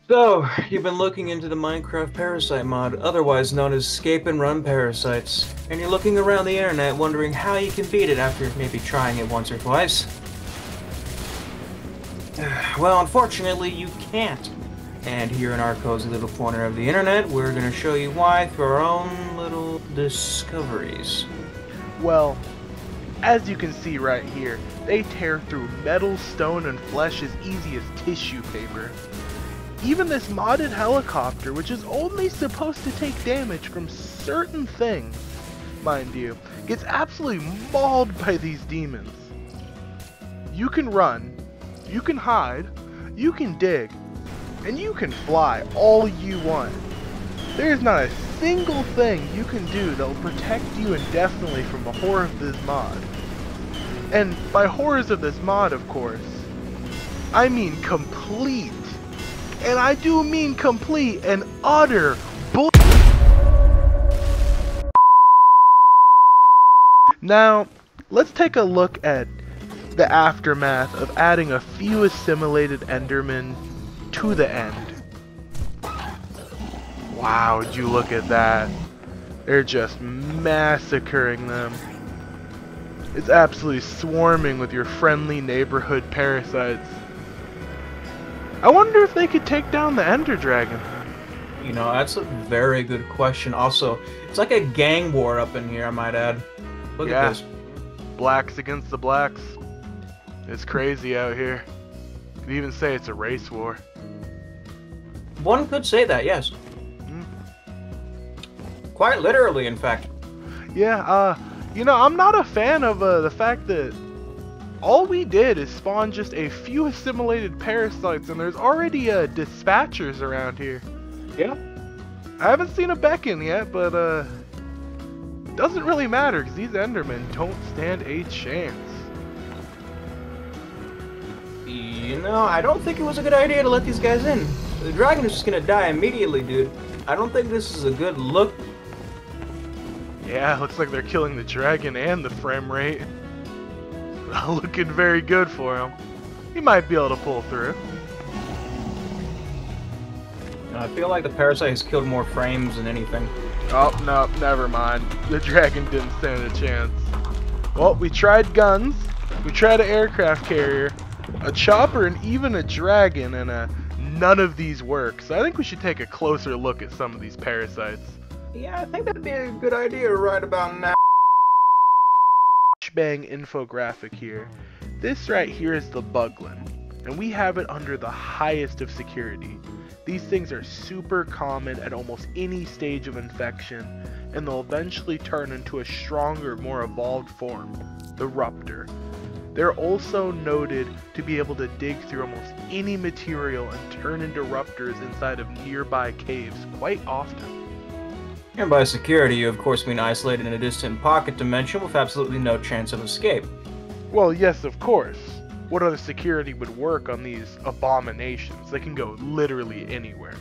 So, you've been looking into the Minecraft Parasite mod, otherwise known as Scape and Run Parasites, and you're looking around the internet wondering how you can beat it after maybe trying it once or twice. Well, unfortunately, you can't. And here in our cozy little corner of the internet, we're going to show you why through our own little discoveries. Well, as you can see right here, they tear through metal, stone, and flesh as easy as tissue paper. Even this modded helicopter, which is only supposed to take damage from certain things, mind you, gets absolutely mauled by these demons. You can run, you can hide, you can dig, and you can fly all you want. There's not a single thing you can do that will protect you indefinitely from the horror of this mod. And by horrors of this mod, of course, I mean complete, and I do mean complete and utter bull. Now, let's take a look at the aftermath of adding a few assimilated Endermen to the end. Wow, would you look at that? They're just massacring them. It's absolutely swarming with your friendly neighborhood parasites. I wonder if they could take down the Ender Dragon. You know, that's a very good question. Also, it's like a gang war up in here, I might add. Look at this. Blacks against the blacks. It's crazy out here. You could even say it's a race war. One could say that, yes. Quite literally, in fact. Yeah, you know, I'm not a fan of the fact that all we did is spawn just a few assimilated parasites, and there's already dispatchers around here. Yeah. I haven't seen a beacon yet, but doesn't really matter because these Endermen don't stand a chance. You know, I don't think it was a good idea to let these guys in. The dragon is just gonna die immediately, dude. I don't think this is a good look. Yeah, looks like they're killing the dragon and the frame rate. Looking very good for him. He might be able to pull through. I feel like the parasite has killed more frames than anything. Oh, no, never mind. The dragon didn't stand a chance. Well, we tried guns, we tried an aircraft carrier, a chopper, and even a dragon, and none of these work. So I think we should take a closer look at some of these parasites. Yeah, I think that'd be a good idea right about now. Bang infographic here. This right here is the Buglin, and we have it under the highest of security. These things are super common at almost any stage of infection, and they'll eventually turn into a stronger, more evolved form, the Ruptor. They're also noted to be able to dig through almost any material and turn into Ruptors inside of nearby caves quite often. And by security, you of course mean isolated in a distant pocket dimension with absolutely no chance of escape. Well, yes, of course. What other security would work on these abominations? They can go literally anywhere.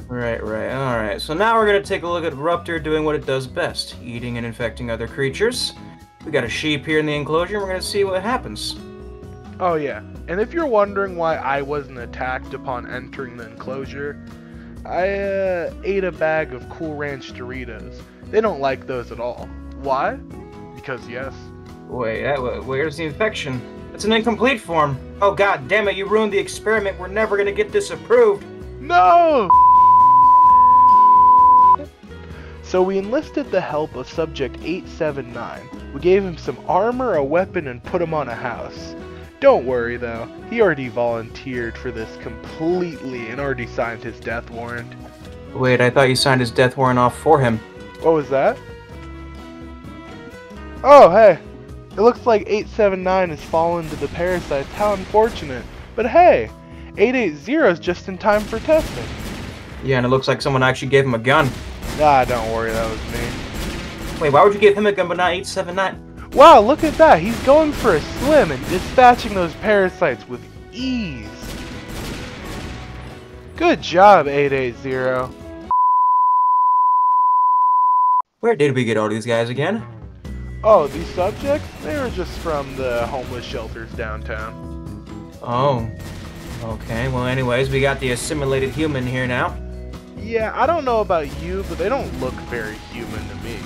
Right, alright. So now we're gonna take a look at Ruptor doing what it does best, eating and infecting other creatures. We got a sheep here in the enclosure, and we're gonna see what happens. Oh yeah, and if you're wondering why I wasn't attacked upon entering the enclosure, I ate a bag of Cool Ranch Doritos. They don't like those at all. Why? Because yes. Wait, where's the infection? It's an incomplete form. Oh god damn it, you ruined the experiment. We're never gonna get this approved. No! So we enlisted the help of Subject 879. We gave him some armor, a weapon, and put him on a house. Don't worry though, he already volunteered for this completely and already signed his death warrant. Wait, I thought you signed his death warrant off for him. What was that? Oh, hey. It looks like 879 has fallen to the parasites. How unfortunate. But hey, 880 is just in time for testing. Yeah, and it looks like someone actually gave him a gun. Ah, don't worry, that was me. Wait, why would you give him a gun but not 879? Wow, look at that. He's going for a slim and dispatching those parasites with ease. Good job, 880. Where did we get all these guys again? Oh, these subjects? They were just from the homeless shelters downtown. Oh. Okay, well anyways, we got the assimilated human here now. Yeah, I don't know about you, but they don't look very human to me.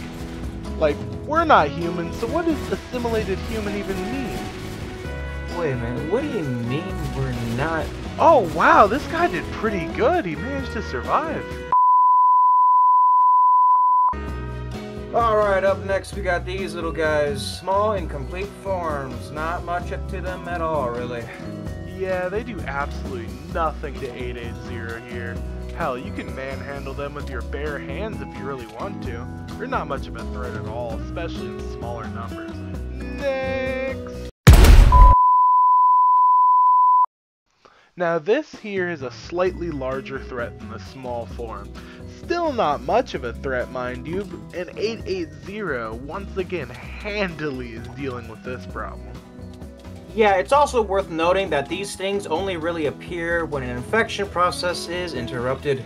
Like, we're not human, so what does assimilated human even mean? Wait a minute, what do you mean we're not? Oh wow, this guy did pretty good. He managed to survive. Alright, up next we got these little guys. Small, incomplete forms. Not much up to them at all, really. Yeah, they do absolutely nothing to 880 here. Hell, you can manhandle them with your bare hands if you really want to. They're not much of a threat at all, especially in smaller numbers. Next! Now this here is a slightly larger threat than the small form. Still not much of a threat, mind you, and 880 once again handily is dealing with this problem. Yeah, it's also worth noting that these things only really appear when an infection process is interrupted.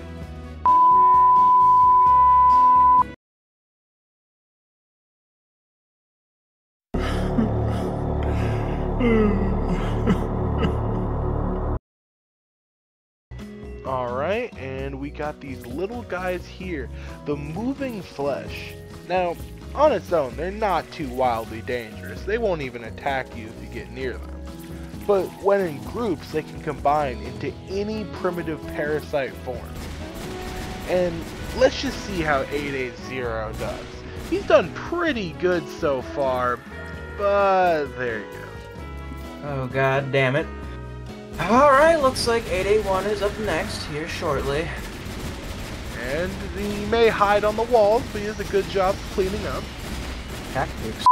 Alright, and we got these little guys here, the moving flesh. Now, on its own, they're not too wildly dangerous. They won't even attack you if you get near them. But when in groups, they can combine into any primitive parasite form. And let's just see how 880 does. He's done pretty good so far, but there you go. Oh god damn it. Alright, looks like 881 is up next here shortly. And he may hide on the walls, but he does a good job cleaning up. Tactics.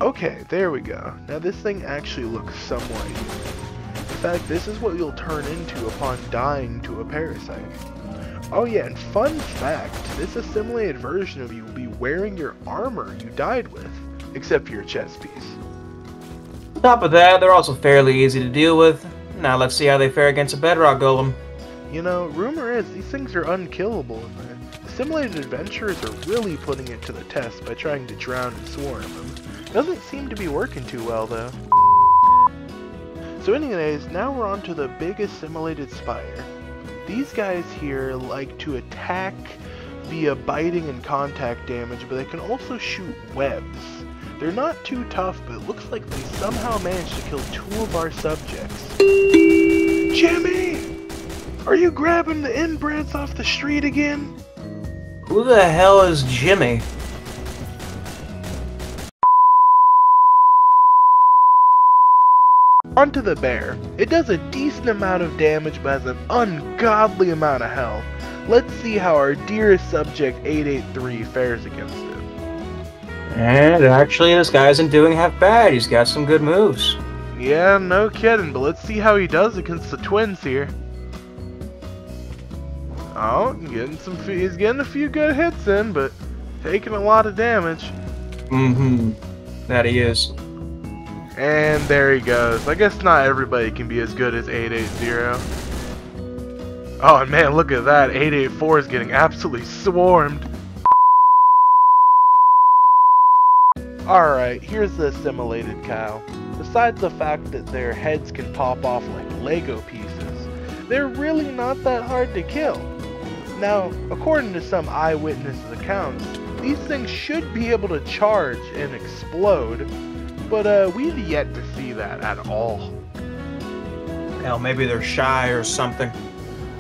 Okay, there we go. Now this thing actually looks somewhat evil. In fact, this is what you'll turn into upon dying to a parasite. Oh yeah, and fun fact, this assimilated version of you will be wearing your armor you died with, except for your chest piece. On top of that, they're also fairly easy to deal with. Now let's see how they fare against a bedrock golem. You know, rumor is these things are unkillable. Assimilated adventurers are really putting it to the test by trying to drown and swarm them. Doesn't seem to be working too well though. So anyways, now we're on to the big assimilated spider. These guys here like to attack via biting and contact damage, but they can also shoot webs. They're not too tough, but it looks like they somehow managed to kill 2 of our subjects. Jimmy! Are you grabbing the inbreds off the street again? Who the hell is Jimmy? Onto the bear. It does a decent amount of damage but has an ungodly amount of health. Let's see how our dearest subject 883 fares against it. And actually, this guy isn't doing half bad. He's got some good moves. Yeah, no kidding, but let's see how he does against the twins here. Oh, he's getting a few good hits in, but taking a lot of damage. Mm-hmm. That he is. And there he goes. I guess not everybody can be as good as 880. Oh, and man, look at that. 884 is getting absolutely swarmed. Alright, here's the assimilated cow. Besides the fact that their heads can pop off like Lego pieces, they're really not that hard to kill. Now, according to some eyewitnesses' accounts, these things should be able to charge and explode, but we've yet to see that at all. Hell, maybe they're shy or something.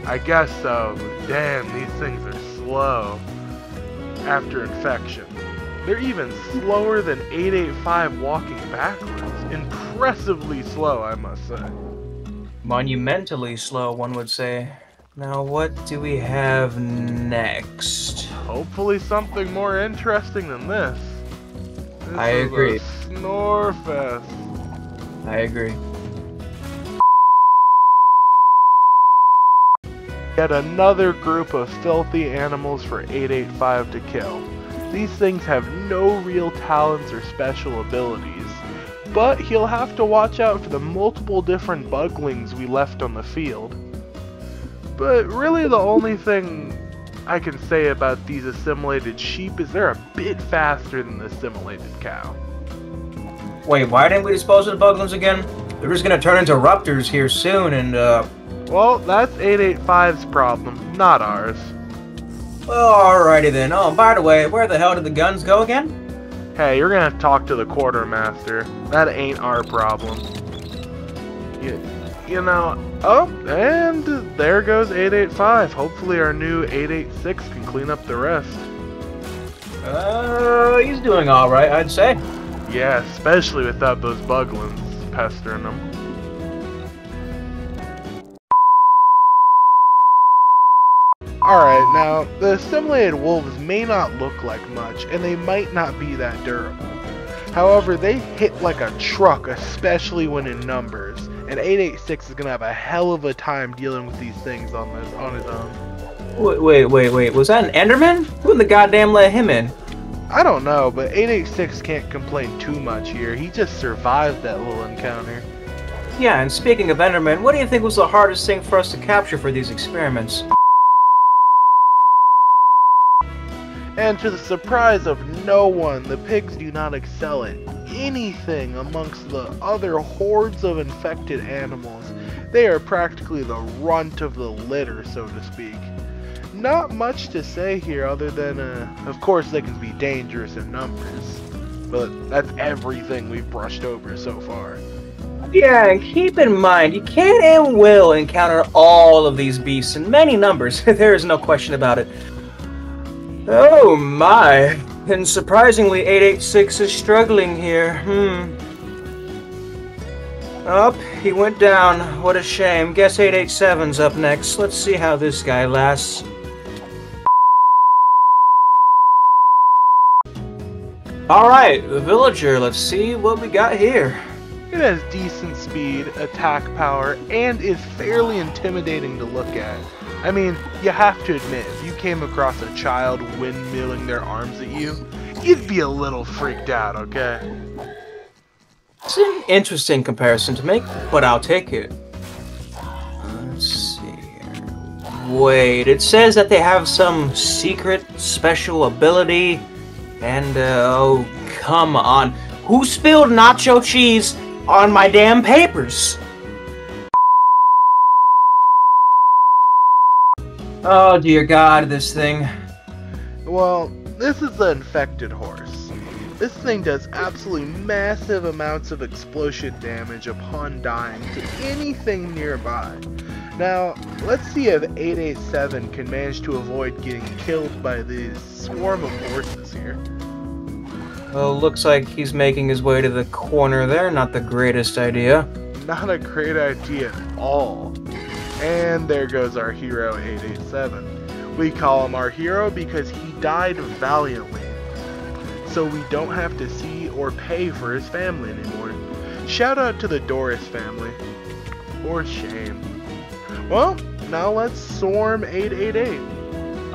I guess so, but damn, these things are slow after infection. They're even slower than 885 walking backwards. Impressively slow, I must say. Monumentally slow, one would say. Now, what do we have next? Hopefully something more interesting than this. I agree. A snore fest. I agree. Yet another group of filthy animals for 885 to kill. These things have no real talents or special abilities, but he'll have to watch out for the multiple different buglings we left on the field. But really the only thing I can say about these assimilated sheep is they're a bit faster than the assimilated cow. Wait, why didn't we dispose of the buglins again? They're just gonna turn into raptors here soon, and, Well, that's 885's problem, not ours. well, alrighty then. Oh, by the way, where the hell did the guns go again? Hey, you're gonna have to talk to the quartermaster. That ain't our problem. You know, oh, and there goes 885. Hopefully our new 886 can clean up the rest. He's doing alright, I'd say. Yeah, especially without those buglins pestering them. Alright, now, the assimilated wolves may not look like much, and they might not be that durable. However, they hit like a truck, especially when in numbers, and 886 is going to have a hell of a time dealing with these things on his own. Wait, was that an Enderman? Who in the goddamn let him in? I don't know, but 886 can't complain too much here. He just survived that little encounter. Yeah, and speaking of Enderman, what do you think was the hardest thing for us to capture for these experiments? And to the surprise of no one, the pigs do not excel at anything amongst the other hordes of infected animals. They are practically the runt of the litter, so to speak. Not much to say here other than, of course they can be dangerous in numbers. But that's everything we've brushed over so far. Yeah, and keep in mind, you can and will encounter all of these beasts in many numbers. There is no question about it. Oh my, and surprisingly 886 is struggling here, Oh, he went down, what a shame. Guess 887's up next. Let's see how this guy lasts. Alright, the villager, let's see what we got here. It has decent speed, attack power, and is fairly intimidating to look at. I mean, you have to admit, if you came across a child windmilling their arms at you, you'd be a little freaked out, okay? It's an interesting comparison to make, but I'll take it. Let's see here. Wait, it says that they have some secret special ability, and, oh, come on. Who spilled nacho cheese on my damn papers? Oh dear God, this thing. Well, this is the infected horse. This thing does absolutely massive amounts of explosive damage upon dying to anything nearby. Now, let's see if 887 can manage to avoid getting killed by this swarm of horses here. Well, looks like he's making his way to the corner there. Not the greatest idea. Not a great idea at all. And there goes our hero 887. We call him our hero because he died valiantly. So we don't have to see or pay for his family anymore. Shout out to the Doris family. For shame. Well, now let's swarm 888.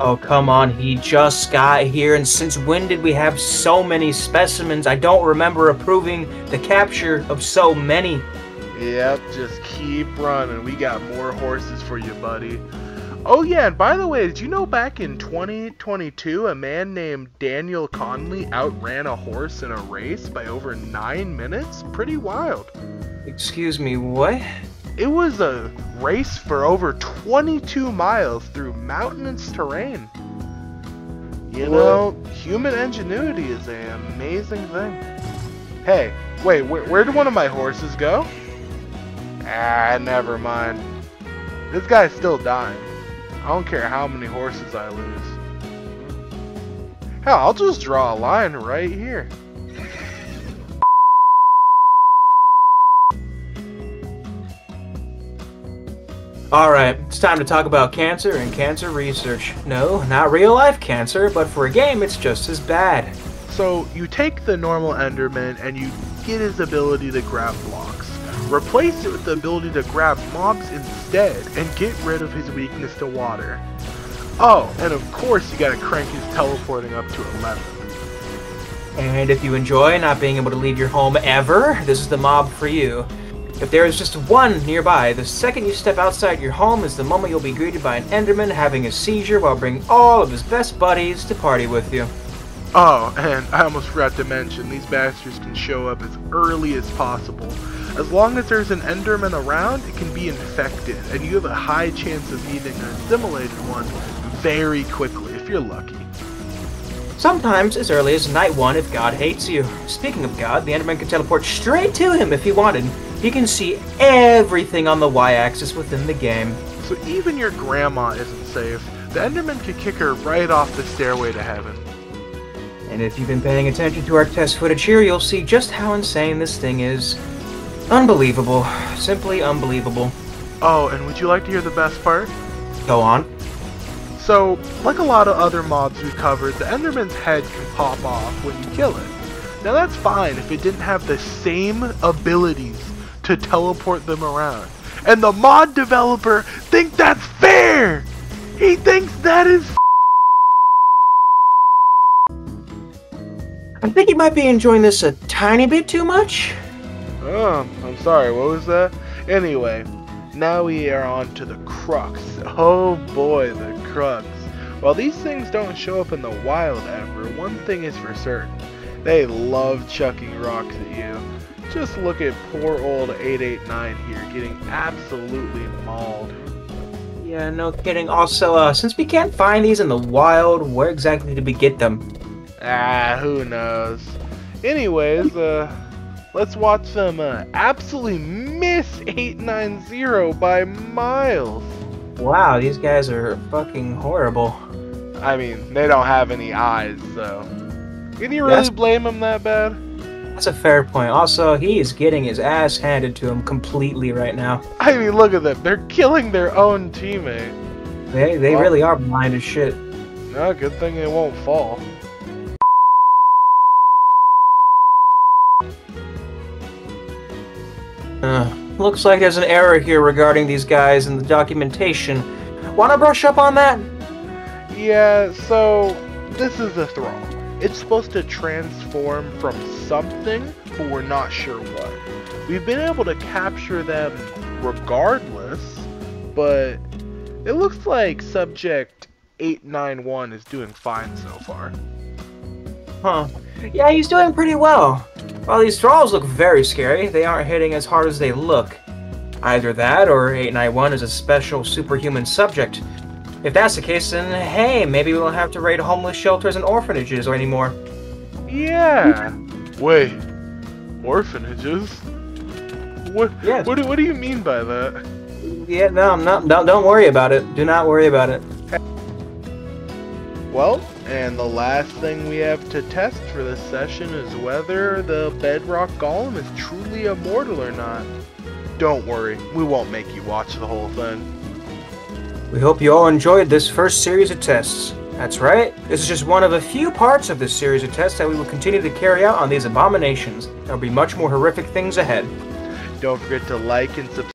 Oh, come on, he just got here, and since when did we have so many specimens? I don't remember approving the capture of so many. Yep, just keep running. We got more horses for you, buddy. Oh yeah, and by the way, did you know back in 2022, a man named Daniel Conley outran a horse in a race by over 9 minutes? Pretty wild. Excuse me, what? It was a race for over 22 miles through mountainous terrain. You know, human ingenuity is an amazing thing. Hey, wait, where did one of my horses go? Ah, never mind. This guy's still dying. I don't care how many horses I lose. Hell, I'll just draw a line right here. Alright, it's time to talk about cancer and cancer research. No, not real life cancer, but for a game it's just as bad. So, you take the normal Enderman and you get his ability to grab blocks. Replace it with the ability to grab mobs instead and get rid of his weakness to water. Oh, and of course you gotta crank his teleporting up to 11. And if you enjoy not being able to leave your home ever, this is the mob for you. If there is just one nearby, the second you step outside your home is the moment you'll be greeted by an Enderman having a seizure while bringing all of his best buddies to party with you. Oh, and I almost forgot to mention, these bastards can show up as early as possible. As long as there's an Enderman around, it can be infected, and you have a high chance of meeting an assimilated one very quickly, if you're lucky. Sometimes as early as night 1 if God hates you. Speaking of God, the Enderman can teleport straight to him if he wanted. He can see everything on the Y-axis within the game. So even your grandma isn't safe. The Enderman could kick her right off the stairway to heaven. And if you've been paying attention to our test footage here, you'll see just how insane this thing is. Unbelievable. Simply unbelievable. Oh, and would you like to hear the best part? Go on. So, like a lot of other mobs we covered, the Enderman's head can pop off when you kill it. Now that's fine if it didn't have the same abilities to teleport them around. And the mod developer thinks that's fair! He thinks that is I think you might be enjoying this a tiny bit too much. Oh, I'm sorry, what was that? Anyway, now we are on to the crux. Oh boy, the crux. While these things don't show up in the wild ever, one thing is for certain. They love chucking rocks at you. Just look at poor old 889 here getting absolutely mauled. Yeah, no kidding. Also, since we can't find these in the wild, where exactly did we get them? Ah, who knows. Anyways, let's watch them absolutely miss 890 by miles. Wow, these guys are fucking horrible. I mean, they don't have any eyes, so... Can you really blame them that bad? That's a fair point. Also, he is getting his ass handed to him completely right now. I mean, look at them. They're killing their own teammate. They really are blind as shit. No, good thing they won't fall. Looks like there's an error here regarding these guys in the documentation. Wanna brush up on that? Yeah, so this is a thrall. It's supposed to transform from something, but we're not sure what. We've been able to capture them regardless, but it looks like subject 891 is doing fine so far. Huh. Yeah, he's doing pretty well. While these thralls look very scary, they aren't hitting as hard as they look. Either that, or 891 is a special superhuman subject. If that's the case, then hey, maybe we won't have to raid homeless shelters and orphanages anymore. Yeah. Wait. Orphanages? What? Yes. What do you mean by that? Yeah, no, don't worry about it. Do not worry about it. Well, and the last thing we have to test for this session is whether the bedrock golem is truly immortal or not. Don't worry, we won't make you watch the whole thing. We hope you all enjoyed this first series of tests. That's right, this is just one of a few parts of this series of tests that we will continue to carry out on these abominations. There will be much more horrific things ahead. Don't forget to like and subscribe.